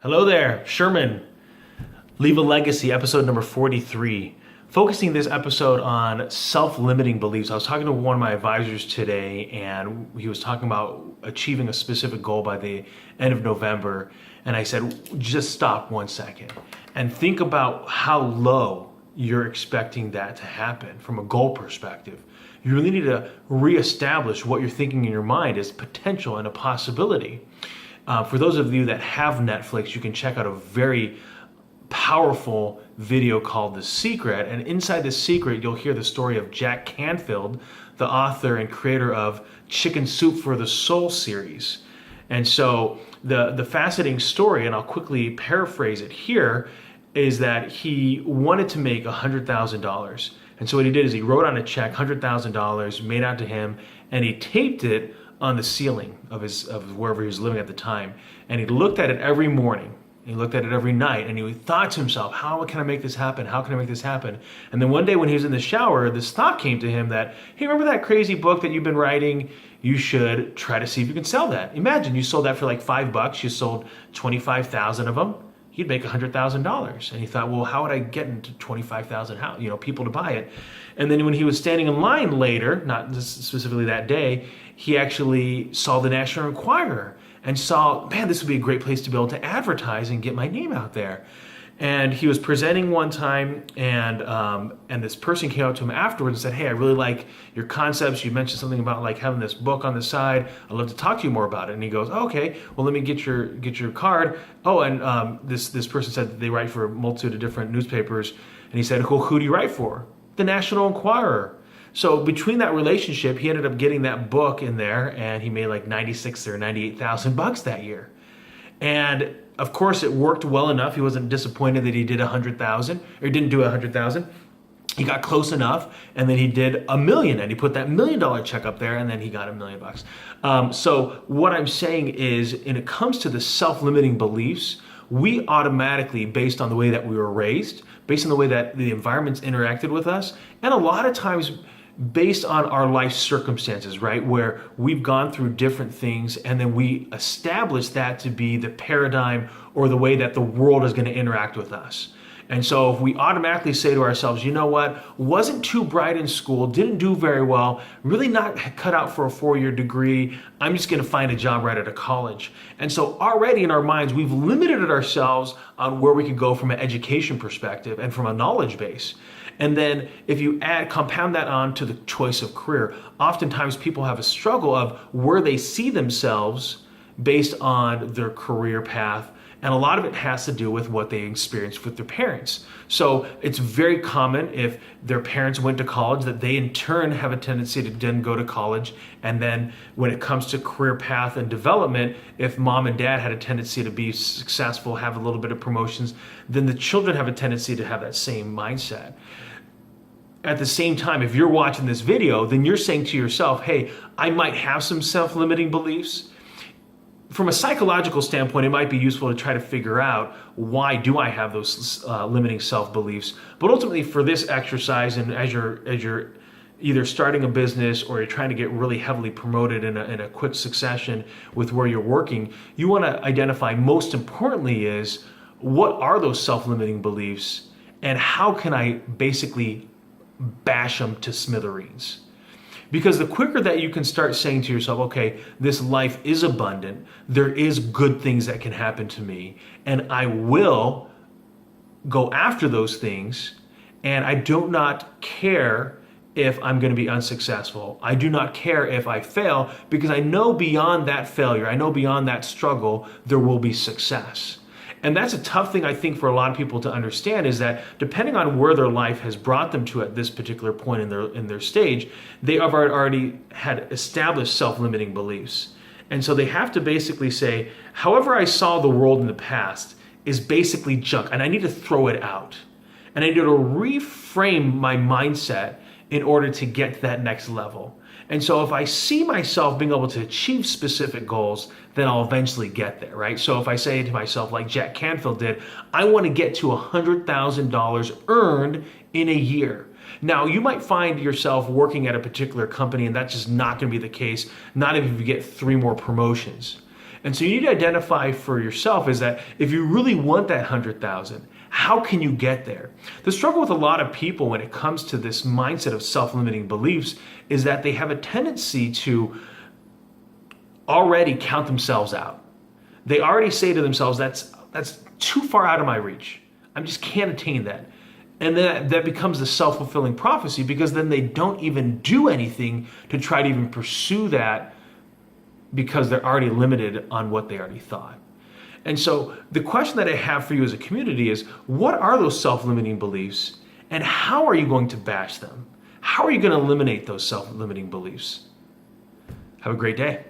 Hello there, Sherman. Leave a Legacy, episode number 43. Focusing this episode on self-limiting beliefs. I was talking to one of my advisors today, and he was talking about achieving a specific goal by the end of November. And I said, just stop 1 second and think about how low you're expecting that to happen from a goal perspective. You really need to reestablish what you're thinking in your mind as potential and a possibility. For those of you that have Netflix, you can check out a very powerful video called The Secret. And inside The Secret, you'll hear the story of Jack Canfield, the author and creator of Chicken Soup for the Soul series. And so the fascinating story, and I'll quickly paraphrase it here, is that he wanted to make $100,000. And so what he did is he wrote on a check $100,000 made out to him, and he taped it on the ceiling of wherever he was living at the time. And he looked at it every morning. He looked at it every night, and he thought to himself, how can I make this happen? How can I make this happen? And then one day when he was in the shower, this thought came to him that, hey, remember that crazy book that you've been writing? You should try to see if you can sell that. Imagine you sold that for like $5. You sold 25,000 of them. You'd make $100,000. And he thought, well, how would I get into 25,000 people to buy it? And then when he was standing in line later, not specifically that day, he actually saw the National Enquirer and saw, man, this would be a great place to be able to advertise and get my name out there. And he was presenting one time, and this person came up to him afterwards and said, hey, I really like your concepts. You mentioned something about like having this book on the side. I'd love to talk to you more about it. And he goes, oh, okay, well, let me get your card. Oh, and this person said that they write for a multitude of different newspapers. And he said, well, who do you write for? The National Enquirer. So between that relationship, he ended up getting that book in there, and he made like 96 or 98,000 bucks that year. And of course, it worked well enough. He wasn't disappointed that he did 100,000 or didn't do 100,000. He got close enough, and then he did $1 million, and he put that $1 million check up there, and then he got $1 million bucks. So what I'm saying is, when it comes to the self-limiting beliefs, we automatically, based on the way that we were raised, based on the way that the environments interacted with us, and a lot of times based on our life circumstances, right? Where we've gone through different things, and then we establish that to be the paradigm or the way that the world is going to interact with us. And so if we automatically say to ourselves, you know what, wasn't too bright in school, didn't do very well, really not cut out for a 4-year degree, I'm just going to find a job right out of college. And so already in our minds, we've limited ourselves on where we could go from an education perspective and from a knowledge base. And then if you compound that on to the choice of career, oftentimes people have a struggle of where they see themselves based on their career path. And a lot of it has to do with what they experienced with their parents. So it's very common if their parents went to college that they in turn have a tendency to then go to college. And then when it comes to career path and development, if mom and dad had a tendency to be successful, have a little bit of promotions, then the children have a tendency to have that same mindset. At the same time, if you're watching this video, then you're saying to yourself, hey, I might have some self-limiting beliefs. From a psychological standpoint, it might be useful to try to figure out why do I have those limiting self-beliefs. But ultimately for this exercise, and as you're either starting a business or you're trying to get really heavily promoted in a quick succession with where you're working, you want to identify, most importantly, is what are those self-limiting beliefs and how can I basically bash them to smithereens. Because the quicker that you can start saying to yourself, okay, this life is abundant, there is good things that can happen to me, and I will go after those things, and I do not care if I'm going to be unsuccessful. I do not care if I fail, because I know beyond that failure, I know beyond that struggle, there will be success. And that's a tough thing, I think, for a lot of people to understand, is that depending on where their life has brought them to at this particular point in their stage, they have already had established self-limiting beliefs. And so they have to basically say, however I saw the world in the past is basically junk, and I need to throw it out. And I need to reframe my mindset in order to get to that next level. And so if I see myself being able to achieve specific goals, then I'll eventually get there, right? So if I say to myself, like Jack Canfield did, I want to get to $100,000 earned in a year. Now, you might find yourself working at a particular company, and that's just not going to be the case, not if you get 3 more promotions. And so you need to identify for yourself is that if you really want that 100,000, how can you get there? The struggle with a lot of people when it comes to this mindset of self-limiting beliefs is that they have a tendency to already count themselves out. They already say to themselves, that's too far out of my reach. I just can't attain that. And then that becomes the self-fulfilling prophecy, because then they don't even do anything to try to even pursue that, because they're already limited on what they already thought. And so the question that I have for you as a community is, what are those self-limiting beliefs, and how are you going to bash them? How are you going to eliminate those self-limiting beliefs? Have a great day.